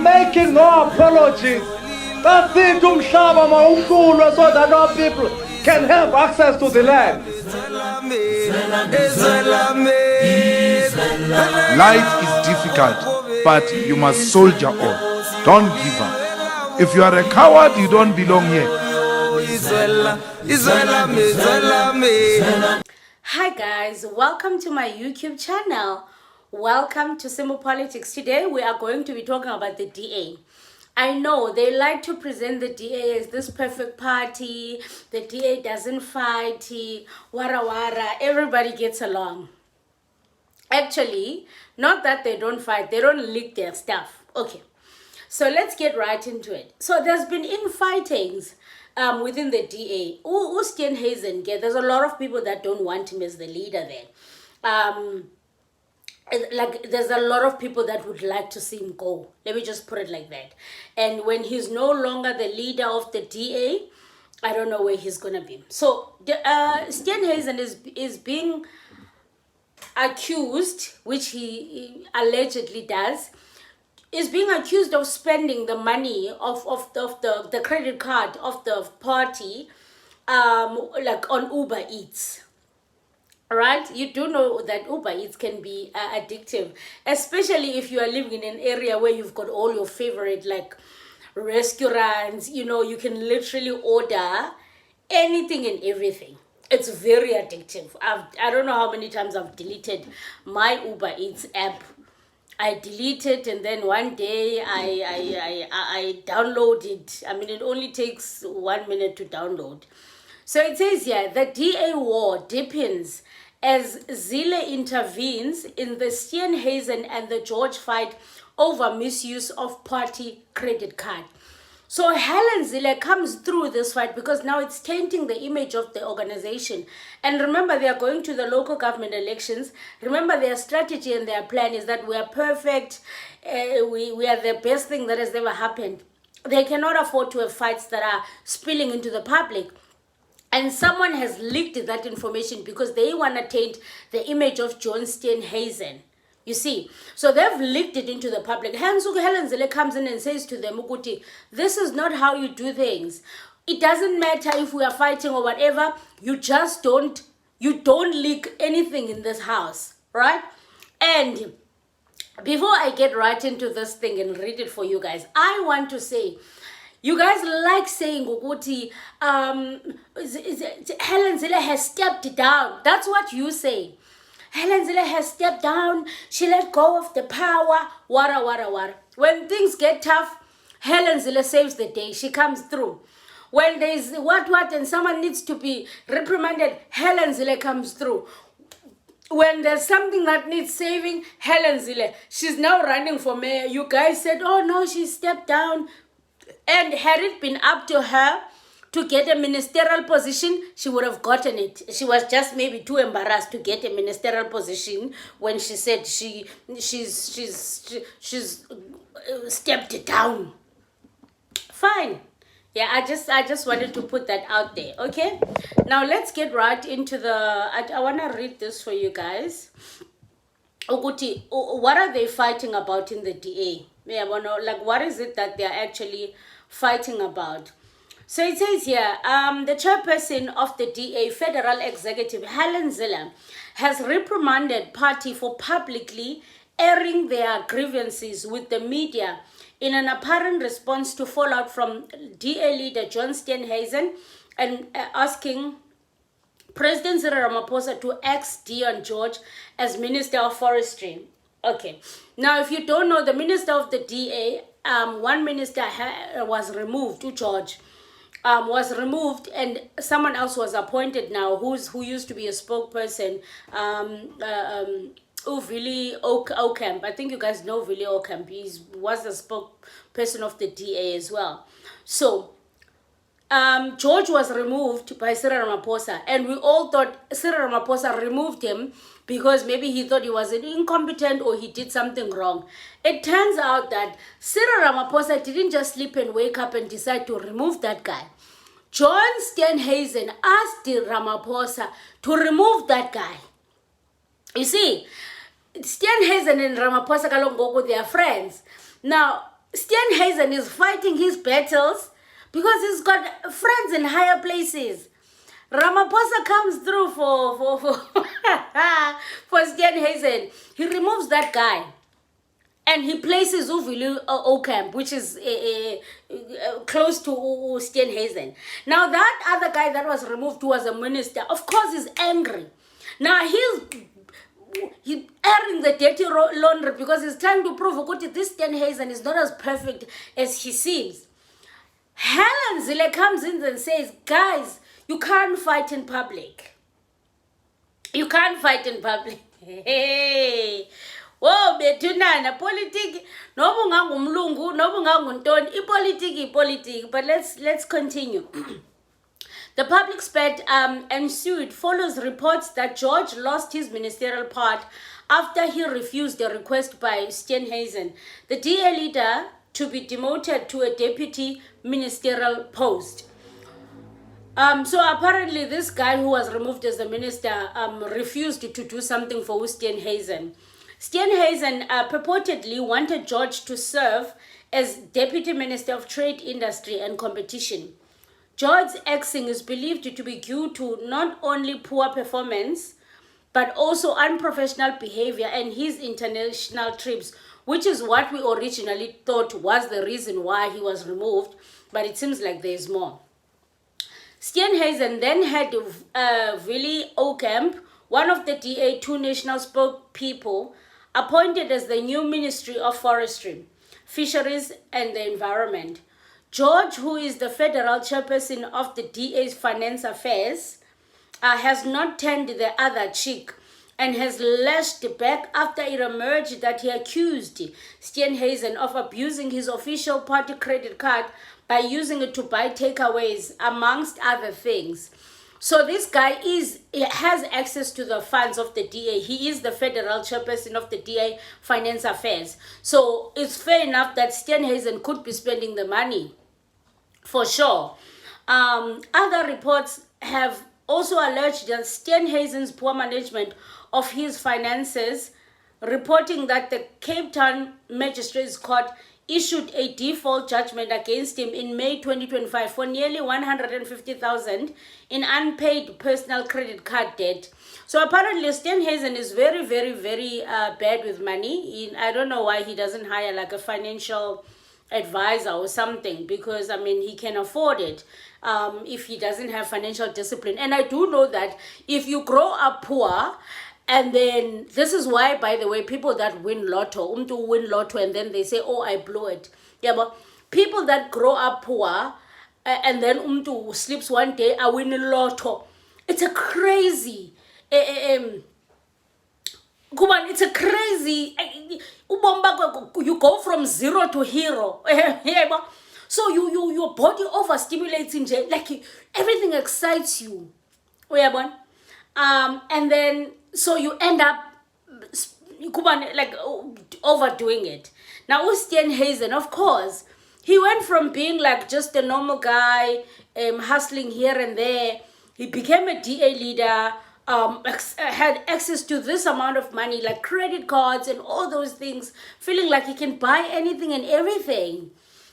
making no apologies. That's it, umhlaba mawuhlulwe, so that our people can have access to the land. Life is difficult, but you must soldier on. Don't give up. If you are a coward, you don't belong here. Hi guys, welcome to my YouTube channel. Welcome to Simple Politics. Today we are going to be talking about the DA. I know they like to present the DA as this perfect party. The DA doesn't fight, wara wara, everybody gets along. Actually, not that they don't fight, they don't leak their stuff. Okay, so let's get right into it. So there's been infightings within the DA. Steenhuisen, there's a lot of people that don't want him as the leader there. Like there's a lot of people that would like to see him go. Let me just put it like that. And when he's no longer the leader of the DA, I don't know where he's gonna be. So Steenhuisen is being accused, which he allegedly does, is being accused of spending the money of the credit card of the party like on Uber Eats. Right, you do know that Uber Eats can be addictive, especially if you are living in an area where you've got all your favorite like restaurants. You know, you can literally order anything and everything. It's very addictive. I don't know how many times I've deleted my Uber Eats app. I deleted and then one day I download it. I mean, it only takes 1 minute to download. So it says here, the DA war deepens as Zille intervenes in the Steenhuisen and the George fight over misuse of party credit card. So Helen Zille comes through this fight because now it's tainting the image of the organization. And remember, they are going to the local government elections. Remember, their strategy and their plan is that we are perfect. We are the best thing that has ever happened. They cannot afford to have fights that are spilling into the public. And someone has leaked that information because they want to taint the image of John Steenhuisen. You see, so they've leaked it into the public. Helen Zille comes in and says to them, Ukuti, this is not how you do things. It doesn't matter if we are fighting or whatever. You just don't leak anything in this house, right? And before I get right into this thing and read it for you guys, I want to say, you guys like saying Ukuti, Helen Zille has stepped down. That's what you say. Helen Zille has stepped down. She let go of the power. Wara, wara, wara. When things get tough, Helen Zille saves the day. She comes through. When there's what and someone needs to be reprimanded, Helen Zille comes through. When there's something that needs saving, Helen Zille, she's now running for mayor. You guys said, oh no, she stepped down. And had it been up to her to get a ministerial position, she would have gotten it. She was just maybe too embarrassed to get a ministerial position when she said she's stepped down. Fine. Yeah, I just wanted to put that out there. Okay. Now let's get right into the. I want to read this for you guys. Okuti, what are they fighting about in the DA? Like, what is it that they're actually fighting about? So it says here, the chairperson of the DA Federal Executive, Helen Zille, has reprimanded party for publicly airing their grievances with the media in an apparent response to fallout from DA leader John Steenhuisen and asking President Cyril Ramaphosa to axe Dion George as Minister of Forestry. Okay, now if you don't know, the minister of the DA, one minister was removed, to George, was removed, and someone else was appointed now, who used to be a spokesperson, Vili Ocamp. I think you guys know Vili Ocamp. He was the spokesperson of the DA as well. So George was removed by Cyril Ramaphosa, and we all thought Cyril Ramaphosa removed him because maybe he thought he was incompetent or he did something wrong. It turns out that Cyril Ramaphosa didn't just sleep and wake up and decide to remove that guy. John Steenhuisen asked Ramaphosa to remove that guy. You see, Steenhuisen and Ramaphosa Kalongogo, they are friends. Now, Steenhuisen is fighting his battles because he's got friends in higher places. Ramaphosa comes through for for Steenhuisen. He removes that guy. And he places Uvulu Ocamp, which is close to Steenhuisen. Now that other guy that was removed was a minister. Of course, he's angry. Now he's airing the dirty laundry because he's trying to prove that this Steenhuisen is not as perfect as he seems. Helen Zille comes in and says, guys, you can't fight in public. You can't fight in public. Hey. Whoa, betunana politics nobu ngangumlungu nobu nganguntoni ipolitiki but let's continue. The public spat ensued follows reports that George lost his ministerial part after he refused a request by Steenhuisen, the DA leader, to be demoted to a deputy ministerial post. So apparently this guy who was removed as the minister refused to do something for Steenhuisen. Steenhuisen purportedly wanted George to serve as Deputy Minister of Trade, Industry and Competition. George's axing is believed to be due to not only poor performance, but also unprofessional behavior and his international trips, which is what we originally thought was the reason why he was removed, but it seems like there's more. Steenhuisen then had Willie Ocamp, one of the DA2 national spokespeople, appointed as the new Ministry of Forestry, Fisheries and the Environment. George, who is the federal chairperson of the DA's Finance Affairs, has not turned the other cheek and has lashed back after it emerged that he accused Steenhuisen of abusing his official party credit card by using it to buy takeaways, amongst other things. So this guy has access to the funds of the DA. He is the federal chairperson of the DA Finance Affairs. So it's fair enough that Steenhuisen could be spending the money, for sure. Other reports have also alleged that Steenhuisen's poor management of his finances, reporting that the Cape Town Magistrates Court issued a default judgment against him in May 2025 for nearly 150,000 in unpaid personal credit card debt. So apparently Steenhuisen is very, very, very bad with money. I don't know why he doesn't hire like a financial advisor or something, because I mean he can afford it if he doesn't have financial discipline. And I do know that if you grow up poor, and then this is why, by the way, people that win lotto, win lotto and then they say, oh, I blew it. Yeah, but people that grow up poor and then sleeps one day, I win lotto. It's a crazy, it's a crazy, you go from zero to hero. So your body overstimulates in jail, like everything excites you. And then so you end up like overdoing it. Now Steenhuisen, of course, he went from being like just a normal guy, hustling here and there. He became a DA leader, had access to this amount of money, like credit cards and all those things, feeling like he can buy anything and everything.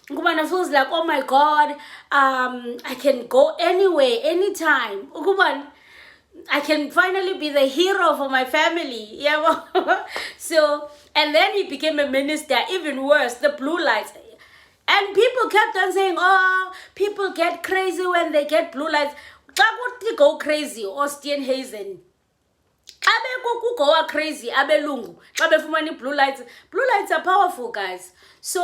Ukubana feels like, oh my God, I can go anywhere, anytime. Ukubana, I can finally be the hero for my family. Yeah. So, and then he became a minister, even worse, the blue lights. And people kept on saying, oh, people get crazy when they get blue lights. How would they go crazy? Or Steenhuisen? Go crazy, abelungu. Blue lights. Blue lights are powerful, guys. So,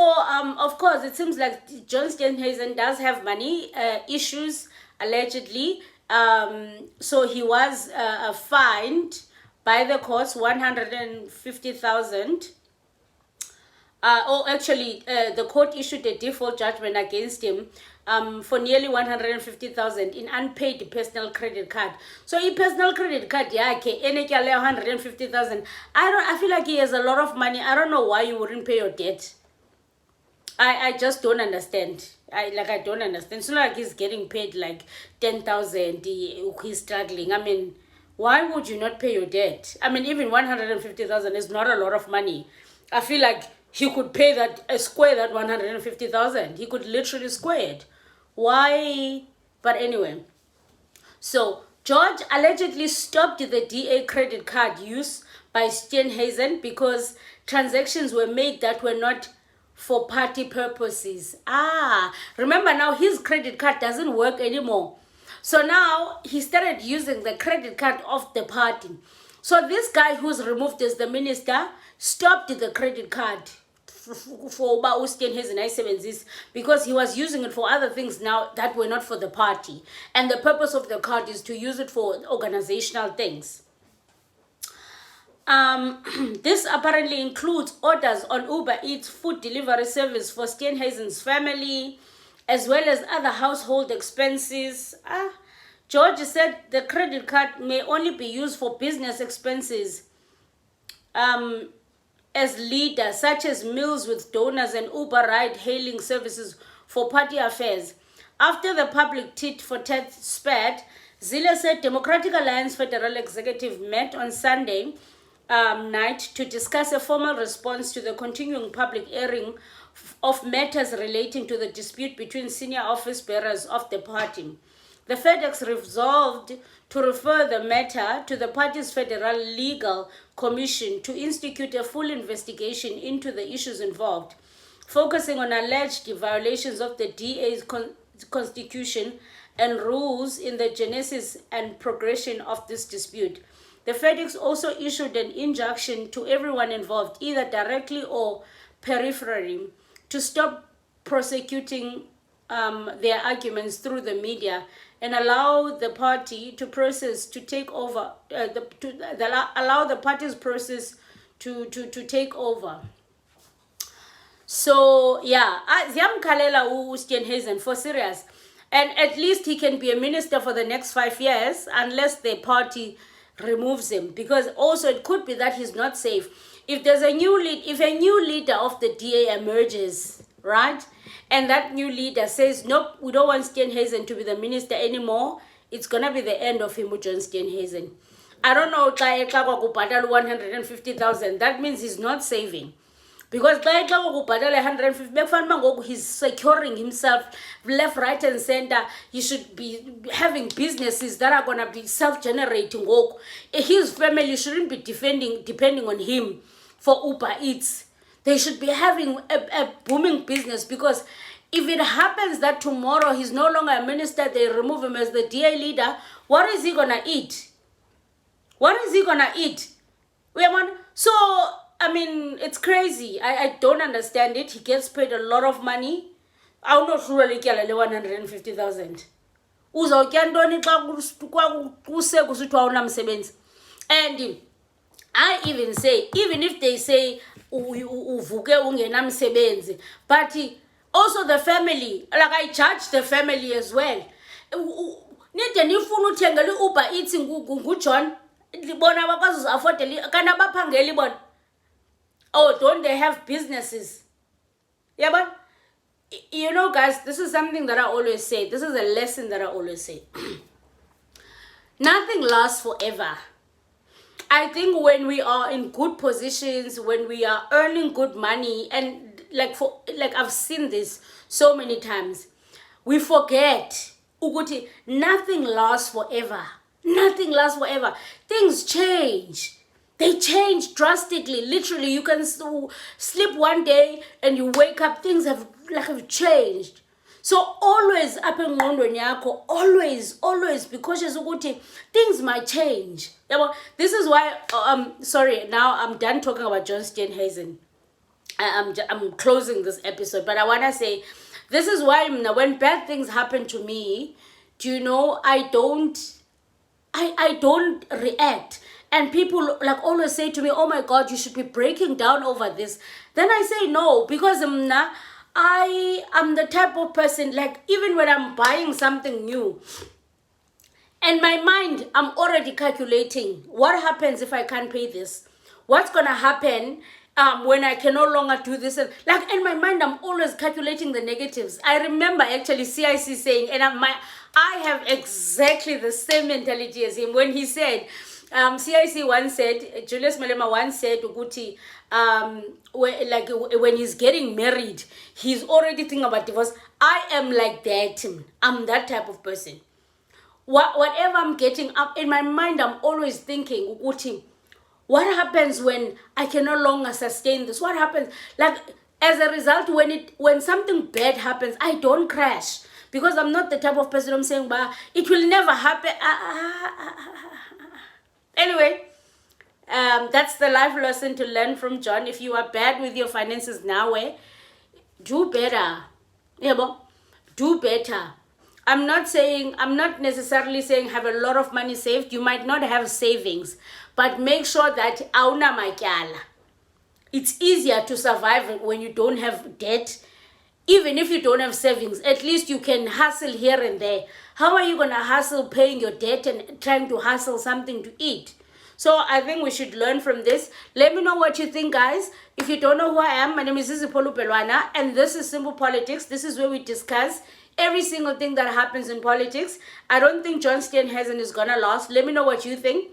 of course, it seems like John Steenhuisen does have money issues, allegedly. So he was fined by the courts 150,000. The court issued a default judgment against him for nearly 150,000 in unpaid personal credit card. So in personal credit card, yeah, okay, 150,000. I feel like he has a lot of money. I don't know why you wouldn't pay your debt. I just don't understand. I don't understand. It's not like he's getting paid like 10,000. He's struggling. I mean, why would you not pay your debt? I mean, even 150,000 is not a lot of money. I feel like he could pay that, square that 150,000. He could literally square it. Why? But anyway, so George allegedly stopped the DA credit card use by Steenhuisen because transactions were made that were not for party purposes. Remember now his credit card doesn't work anymore. So now he started using the credit card of the party. So this guy who's removed as the minister stopped the credit card for Steenhuisen because he was using it for other things now that were not for the party. And the purpose of the card is to use it for organizational things. This apparently includes orders on Uber Eats food delivery service for Steenhuisen's family, as well as other household expenses. George said the credit card may only be used for business expenses as leader, such as meals with donors and Uber ride-hailing services for party affairs. After the public tit-for-tat spat, Zille said Democratic Alliance Federal Executive met on Sunday night to discuss a formal response to the continuing public airing of matters relating to the dispute between senior office bearers of the party. The FedEx resolved to refer the matter to the party's Federal Legal Commission to institute a full investigation into the issues involved, focusing on alleged violations of the DA's constitution and rules in the genesis and progression of this dispute. The FedEx also issued an injunction to everyone involved, either directly or peripherally, to stop prosecuting their arguments through the media and allow the party to process to take over, allow the party's process to take over. So yeah, ziyamkhalela uSteenhuisen for serious, and at least he can be a minister for the next 5 years unless the party removes him, because also it could be that he's not safe. If there's a new leader of the DA emerges, right, and that new leader says, nope, we don't want Steenhuisen to be the minister anymore, it's gonna be the end of him, John Steenhuisen. I don't know, 150,000, that means he's not saving. Because 150, he's securing himself left, right, and center. He should be having businesses that are going to be self-generating. His family shouldn't be depending on him for Uber Eats. They should be having a booming business, because if it happens that tomorrow he's no longer a minister, they remove him as the DA leader, what is he going to eat? What is he going to eat? So, I mean, it's crazy. I don't understand it. He gets paid a lot of money. I don't know really 150,000. And I even say, even if they say but also the family, like I judge the family as well. Uber eating John. Oh, don't they have businesses? Yeah, but you know, guys, this is something that I always say. This is a lesson that I always say. Nothing lasts forever. I think when we are in good positions, when we are earning good money, and like I've seen this so many times, we forget Uguti, nothing lasts forever. Nothing lasts forever. Things change. They change drastically. Literally, you can sleep one day and you wake up, things have changed. So always up in yako, always be cautious ukuthi things might change. This is why sorry, now I'm done talking about John Steenhuisen. I'm closing this episode, but I wanna say this is why when bad things happen to me, do you know, I don't react. And people always say to me, oh my God, you should be breaking down over this. Then I say no, because I am the type of person, even when I'm buying something new, in my mind, I'm already calculating what happens if I can't pay this. What's going to happen when I can no longer do this? And in my mind, I'm always calculating the negatives. I remember actually CIC saying, and I have exactly the same mentality as him when he said, CIC once said, Julius Malema once said, Uguti, when he's getting married, he's already thinking about divorce. I am like that. I'm that type of person. Whatever I'm getting up in my mind, I'm always thinking, Uguti, what happens when I can no longer sustain this? What happens? Like, as a result, when something bad happens, I don't crash. Because I'm not the type of person I'm saying, but it will never happen. Anyway, that's the life lesson to learn from John. If you are bad with your finances now, do better. Yeah, do better. I'm not necessarily saying have a lot of money saved. You might not have savings, but make sure that auna makyala. It's easier to survive when you don't have debt. Even if you don't have savings, at least you can hustle here and there. How are you going to hustle paying your debt and trying to hustle something to eat? So I think we should learn from this. Let me know what you think, guys. If you don't know who I am, my name is Zizipolu Pelwana, and this is Simple Politics. This is where we discuss every single thing that happens in politics. I don't think John Steenhuisen is going to last. Let me know what you think.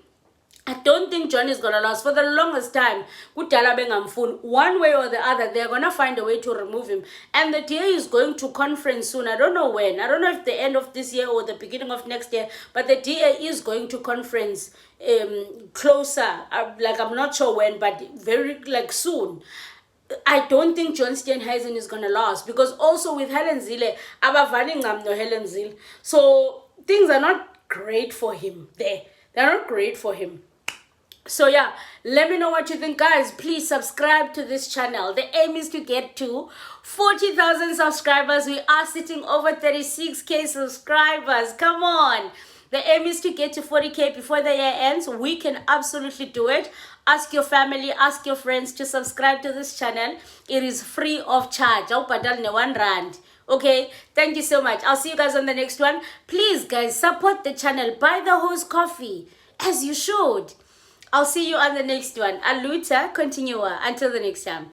I don't think John is going to last. For the longest time, one way or the other, they're going to find a way to remove him. And the DA is going to conference soon. I don't know when. I don't know if the end of this year or the beginning of next year. But the DA is going to conference closer. I'm not sure when, but very soon. I don't think John Steenhuisen is going to last. Because also with Helen Zille, Helen Zille. So things are not great for him there. They're not great for him. So yeah, let me know what you think, guys. Please subscribe to this channel. The aim is to get to 40,000 subscribers. We are sitting over 36k subscribers. Come on. The aim is to get to 40k before the year ends. We can absolutely do it. Ask your family, ask your friends to subscribe to this channel. It is free of charge. R1. Okay, thank you so much. I'll see you guys on the next one. Please, guys, support the channel. Buy the host coffee, as you should. I'll see you on the next one. Aluta, continua. Until the next time.